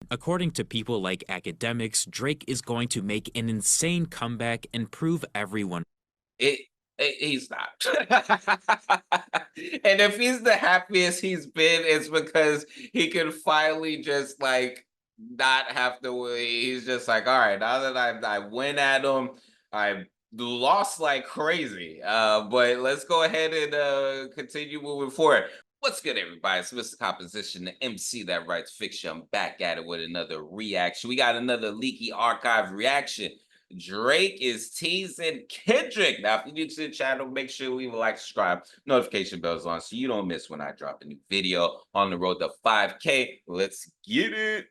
According to people like academics, Drake is going to make an insane comeback and prove everyone It, he's not. And if he's the happiest he's been, it's because he can finally just like not have to worry. He's just like, all right, now that I went at him, I lost like crazy. But let's go ahead and continue moving forward. What's good, everybody? It's Mr. Composition, the MC that writes fiction. I'm back at it with another reaction. We got another leaky archive reaction. Drake is teasing Kendrick. Now, if you're new to the channel, make sure you leave a like, subscribe, notification bells on so you don't miss when I drop a new video on the road to 5K. Let's get it.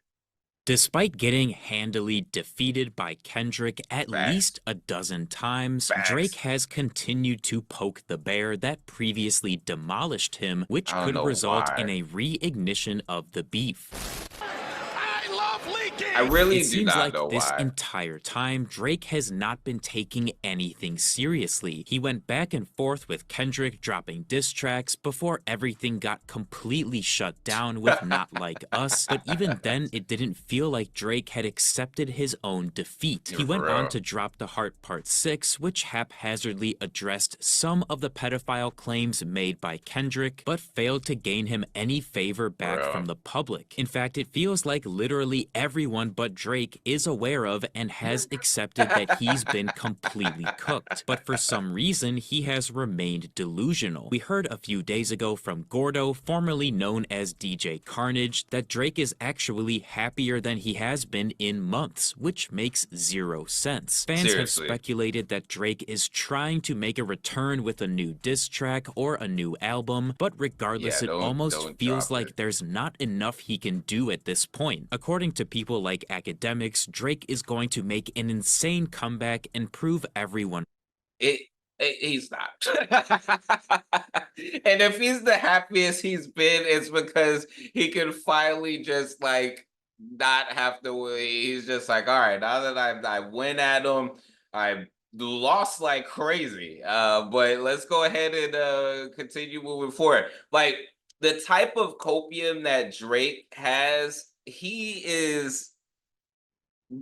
Despite getting handily defeated by Kendrick at Facts. least a dozen times, Drake Facts. has continued to poke the bear that previously demolished him, which I don't could know result why. in a reignition of the beef. I love I leaking! It really do seems not like know this why. entire time, Drake has not been taking anything seriously. He went back and forth with Kendrick, dropping diss tracks before everything got completely shut down with Not Like Us, but even then, it didn't feel like Drake had accepted his own defeat. He Yeah, for went on real. to drop The Heart Part 6, which haphazardly addressed some of the pedophile claims made by Kendrick, but failed to gain him any favor back real. from the public. In fact, it feels like literally everyone but Drake is aware of and has accepted that he's been completely cooked. But for some reason, he has remained delusional. We heard a few days ago from Gordo, formerly known as DJ Carnage, that Drake is actually happier than he has been in months, which makes zero sense. Fans have Seriously. speculated that Drake is trying to make a return with a new diss track or a new album, but regardless, Yeah, it don't almost feels drop like it. there's not enough he can do at this point. According to people like academics, Drake is going to make an insane comeback and prove everyone It, he's not. And if he's the happiest he's been, it's because he can finally just like not have to worry. He's just like, all right, now that I went at him, I lost like crazy. But let's go ahead and continue moving forward. Like the type of copium that Drake has, he is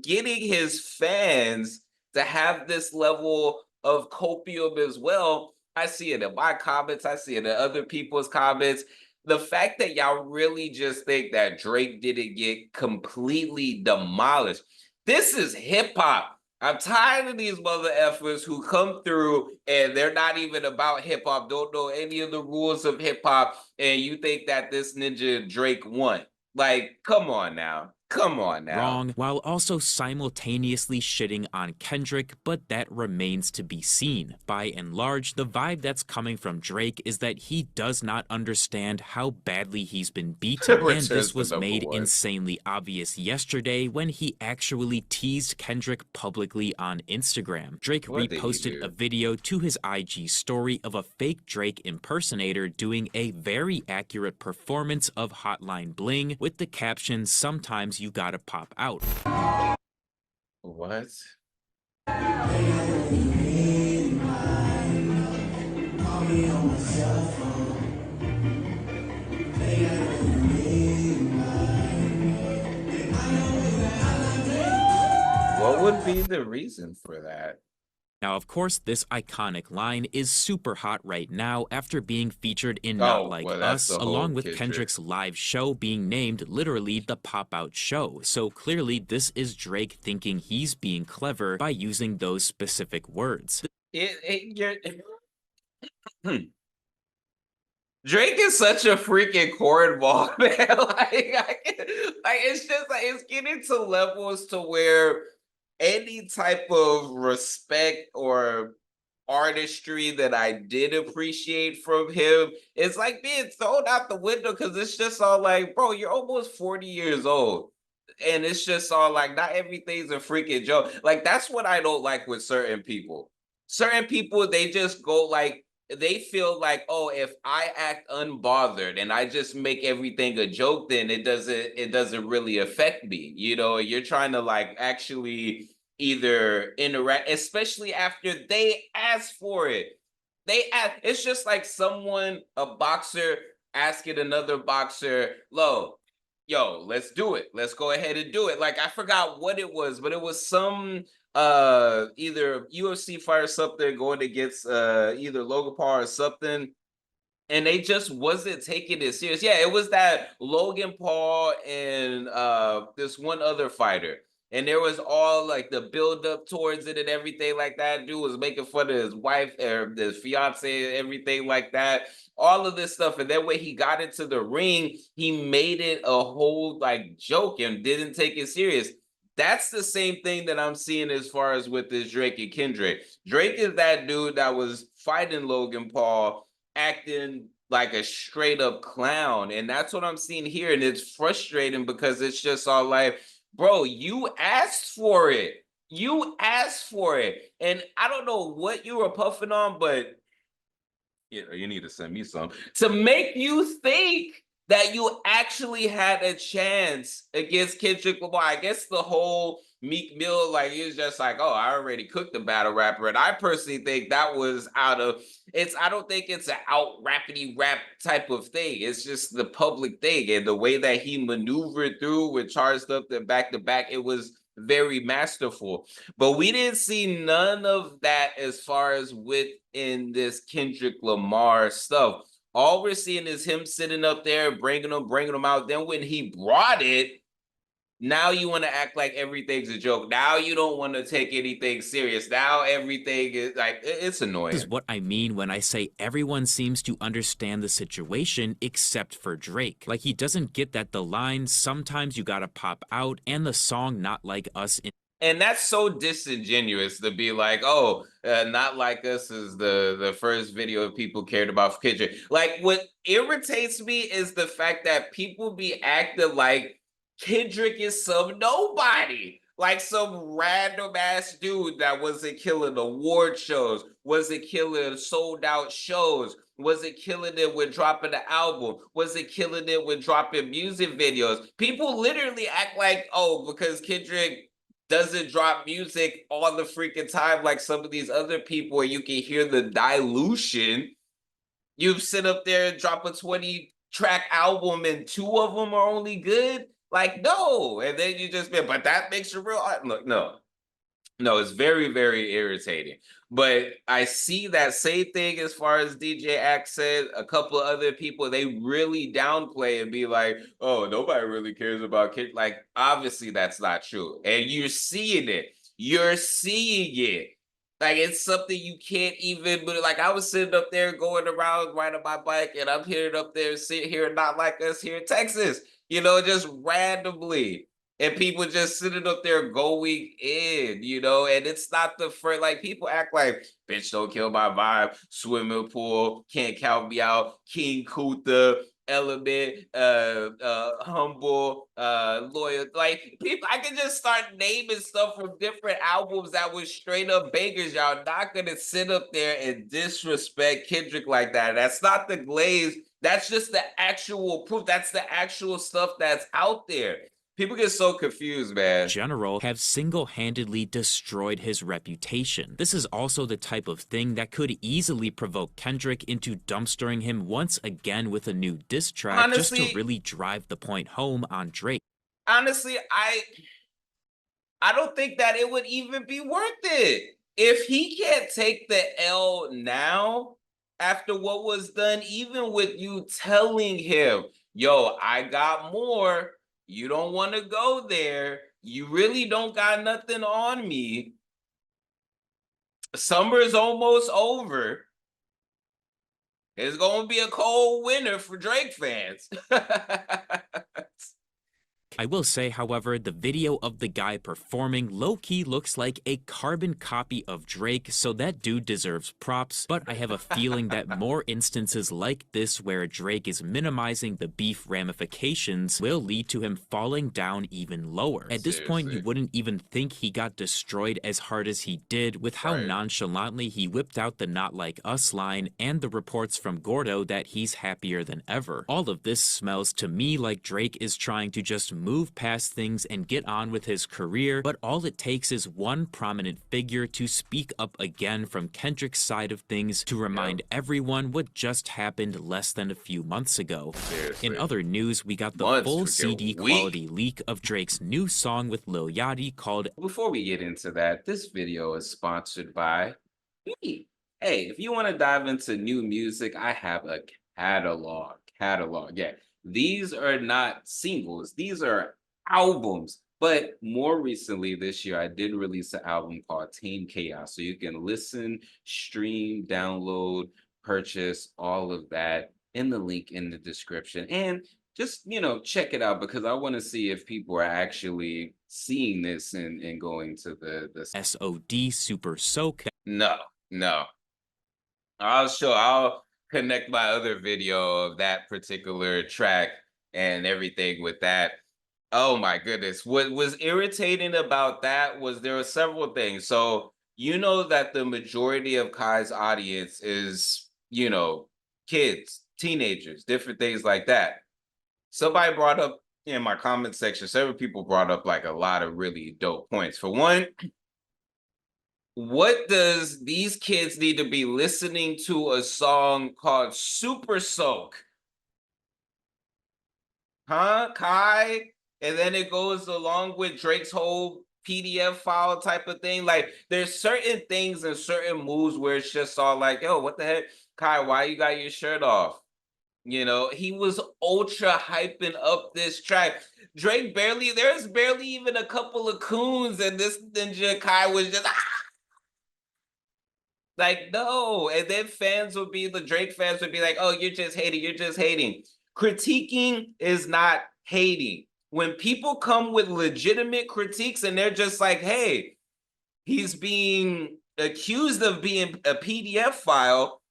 getting his fans to have this level of copium as well. I see it in my comments, I see it in other people's comments. The fact that y'all really just think that Drake didn't get completely demolished. This is hip hop. I'm tired of these mother effers who come through and they're not even about hip hop, don't know any of the rules of hip hop, and you think that this ninja Drake won. Like, come on now. Come on now. wrong, while also simultaneously shitting on Kendrick, but that remains to be seen. By and large, the vibe that's coming from Drake is that he does not understand how badly he's been beat, and Returns this the was number made one. insanely obvious yesterday when he actually teased Kendrick publicly on Instagram. Drake What did he reposted a do? video to his IG story of a fake Drake impersonator doing a very accurate performance of Hotline Bling with the caption, "Sometimes you gotta pop out." What? What would be the reason for that? Now, of course, this iconic line is super hot right now after being featured in Not Oh, Like well, that's Us, the whole along with Kendrick. Kendrick's live show being named literally the Pop Out Show. So clearly, this is Drake thinking he's being clever by using those specific words. Hmm. Drake is such a freaking cornball, man. Like it's just like it's getting to levels to where any type of respect or artistry that I did appreciate from him is like being thrown out the window because it's just all like, bro, you're almost 40 years old. And it's just all like, not everything's a freaking joke. Like, that's what I don't like with certain people. Certain people, they just go like, they feel like, oh, if I act unbothered and I just make everything a joke, then it doesn't really affect me. You're trying to like actually either interact, especially after they ask for it. It's just like someone, a boxer, asking another boxer, "Lo, yo, let's do it. Let's go ahead and do it. Like I forgot what it was, but it was some either UFC fight or something going against either Logan Paul or something. And they just wasn't taking it serious. Yeah, it was that Logan Paul and this one other fighter. And there was all like the build up towards it and everything like that. Dude was making fun of his wife or his fiance and everything like that. All of this stuff. And then when he got into the ring, he made it a whole like joke and didn't take it serious. That's the same thing that I'm seeing as far as with this Drake and Kendrick. Drake is that dude that was fighting Logan Paul, acting like a straight up clown. And that's what I'm seeing here. And it's frustrating because it's just all like, bro, you asked for it. You asked for it. And I don't know what you were puffing on, but you need to send me some to make you think that you actually had a chance against Kendrick Lamar. I guess the whole Meek Mill, like, he was just like, oh, I already cooked the battle rapper. And I personally think that was I don't think it's an out rappity rap type of thing. It's just the public thing. And the way that he maneuvered through with charged up the back to back, it was very masterful. But we didn't see none of that as far as within this Kendrick Lamar stuff. All we're seeing is him sitting up there, bringing them out. Then when he brought it, now you want to act like everything's a joke. Now you don't want to take anything serious. Now everything is like, it's annoying. This is what I mean when I say everyone seems to understand the situation except for Drake. Like, he doesn't get that the line, sometimes you gotta pop out, and the song Not Like Us and that's so disingenuous to be like, oh, Not Like Us is the first video people cared about for Kendrick. Like, what irritates me is the fact that people be acting like Kendrick is some nobody. Like some random ass dude that wasn't killing award shows, wasn't killing sold out shows, wasn't killing it with dropping the album, wasn't killing it with dropping music videos. People literally act like, oh, because Kendrick doesn't drop music all the freaking time like some of these other people where you can hear the dilution. You sit up there and drop a 20-track album and 2 of them are only good? Like, no. And then you just, but that makes you real art. Look, no. No, it's very, very irritating. But I see that same thing as far as DJ Axe said, a couple of other people, they really downplay and be like, oh, nobody really cares about kids. Like, obviously that's not true. And you're seeing it. You're seeing it. Like, it's something you can't even, but like I was sitting up there going around riding my bike and I'm hearing up there, sitting here, Not Like Us here in Texas, just randomly. And people just sitting up there going in, and it's not the first, like, people act like, bitch, don't kill my vibe, swimming pool, can't count me out, King Kuta, Element, Humble, Loyal. Like, people, I can just start naming stuff from different albums that was straight up bangers. Y'all not gonna sit up there and disrespect Kendrick like that. That's not the glaze. That's just the actual proof. That's the actual stuff that's out there. People get so confused, man. General have single-handedly destroyed his reputation. This is also the type of thing that could easily provoke Kendrick into dumpstering him once again with a new diss track, Honestly, just to really drive the point home on Drake. Honestly, I don't think that it would even be worth it. If he can't take the L now, after what was done, even with you telling him, yo, I got more, you don't want to go there, you really don't got nothing on me, summer's almost over, it's going to be a cold winter for Drake fans. I will say, however, the video of the guy performing low-key looks like a carbon copy of Drake, so that dude deserves props, but I have a feeling that more instances like this where Drake is minimizing the beef ramifications will lead to him falling down even lower. At this point, you wouldn't even think he got destroyed as hard as he did with how nonchalantly he whipped out the Not Like Us line and the reports from Gordo that he's happier than ever. All of this smells to me like Drake is trying to just move past things and get on with his career, but all it takes is one prominent figure to speak up again from Kendrick's side of things to remind everyone what just happened less than a few months ago. Seriously. In other news, we got the Months, full freaking CD week. quality leak of Drake's new song with Lil Yachty called Before we get into that, this video is sponsored by me. Hey, if you want to dive into new music, I have a catalog. Yeah. These are not singles, these are albums. But more recently this year, I did release an album called Tame Chaos. So you can listen, stream, download, purchase, all of that in the link in the description. And just, check it out, because I want to see if people are actually seeing this and going to the SOD Super Soak. no. I'll connect my other video of that particular track and everything with that. Oh my goodness. What was irritating about that was there were several things. So, you know that the majority of Kai's audience is, kids, teenagers, different things like that. Somebody brought up in my comment section, several people brought up like a lot of really dope points. For one, what does these kids need to be listening to a song called Super Soak? Huh, Kai? And then it goes along with Drake's whole PDF file type of thing. Like, there's certain things and certain moves where it's just all like, yo, what the heck? Kai, why you got your shirt off? He was ultra hyping up this track. There's barely even a couple of coons, and this Ninja Kai was just like, no. And then the Drake fans would be like, oh, you're just hating. Critiquing is not hating. When people come with legitimate critiques and they're just like, hey, he's being accused of being a PDF file.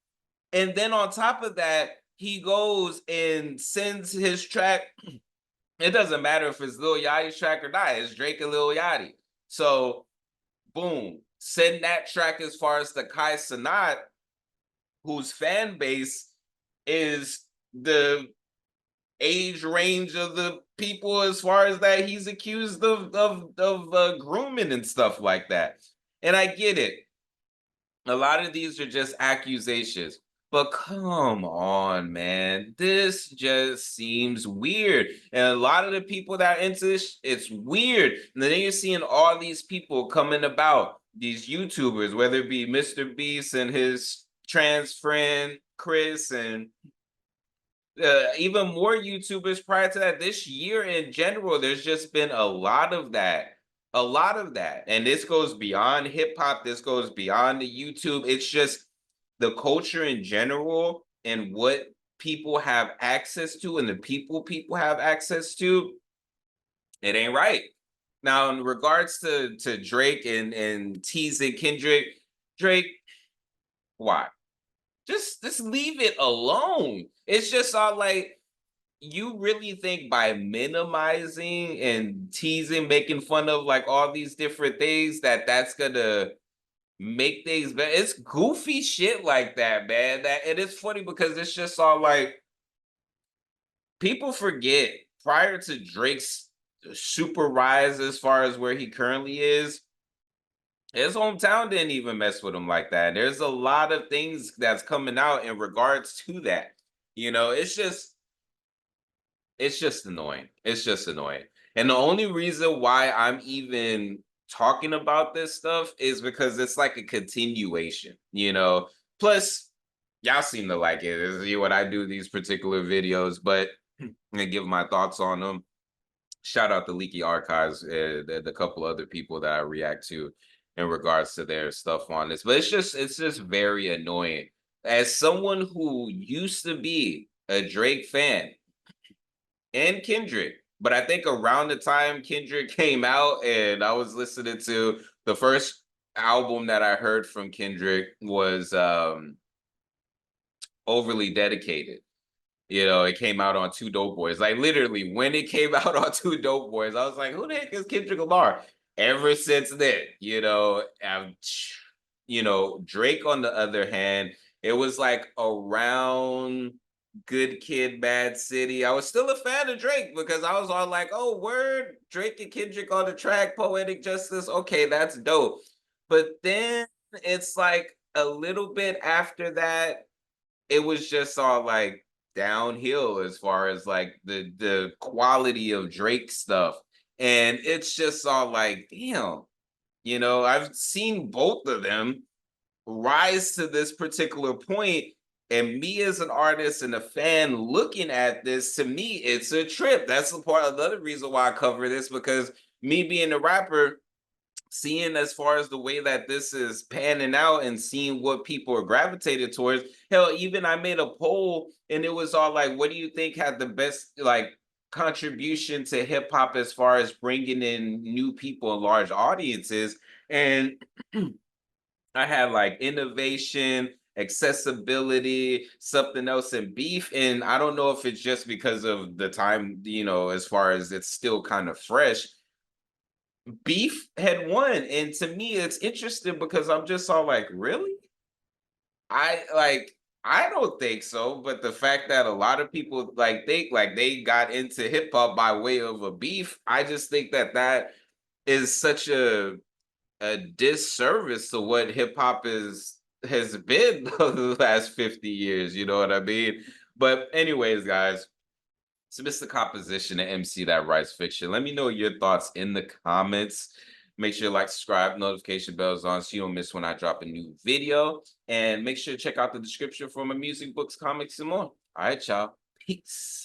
And then on top of that, he goes and sends his track. It doesn't matter if it's Lil Yachty's track or not. It's Drake and Lil Yachty. So, boom. Send that track as far as the Kai Cenat, whose fan base is the age range of the people as far as that he's accused of grooming and stuff like that. And I get it. A lot of these are just accusations. But come on, man. This just seems weird. And a lot of the people that are into this, it's weird. And then you're seeing all these people coming about, these YouTubers, whether it be Mr. Beast and his trans friend, Chris, and even more YouTubers prior to that. This year in general, there's just been a lot of that. And this goes beyond hip hop. This goes beyond the YouTube. It's just the culture in general and what people have access to and the people have access to. It ain't right. Now, in regards to Drake and teasing Kendrick, Drake, why? Just leave it alone. It's just all like, you really think by minimizing and teasing, making fun of like all these different things that's gonna make things better? It's goofy shit like that, man. And it's funny because it's just all like, people forget prior to Drake's super rise as far as where he currently is, his hometown didn't even mess with him like that. There's a lot of things that's coming out in regards to that. It's just annoying. And the only reason why I'm even talking about this stuff is because it's like a continuation. Plus, y'all seem to like it. This is what I do these particular videos, but I give my thoughts on them. Shout out the Leaky Archives, the couple other people that I react to in regards to their stuff on this. But it's just very annoying. As someone who used to be a Drake fan and Kendrick, but I think around the time Kendrick came out and I was listening to the first album that I heard from Kendrick was Overly Dedicated. It came out on Two Dope Boys. Like, literally, when it came out on Two Dope Boys, I was like, who the heck is Kendrick Lamar? Ever since then, Drake, on the other hand, it was like around Good Kid, Mad City. I was still a fan of Drake because I was all like, oh, word, Drake and Kendrick on the track, Poetic Justice. Okay, that's dope. But then it's like a little bit after that, it was just all like downhill as far as like the quality of Drake stuff. And it's just all like, damn, I've seen both of them rise to this particular point, and me as an artist and a fan looking at this, to me it's a trip. That's the part, another reason why I cover this, because me being a rapper, seeing as far as the way that this is panning out and seeing what people are gravitated towards. Hell, even I made a poll and it was all like, what do you think had the best like contribution to hip hop as far as bringing in new people and large audiences? And I had like innovation, accessibility, something else, and beef. And I don't know if it's just because of the time, as far as it's still kind of fresh. Beef had won. And to me, it's interesting because I'm just all like, really? I don't think so. But the fact that a lot of people like think like they got into hip hop by way of a beef, I just think that that is such a disservice to what hip hop has been the last 50 years, you know what I mean? But anyways, guys, so Mr. Composition and MC that writes fiction. Let me know your thoughts in the comments. Make sure to like, subscribe, notification bells on so you don't miss when I drop a new video. And make sure to check out the description for my music, books, comics, and more. All right, y'all. Peace.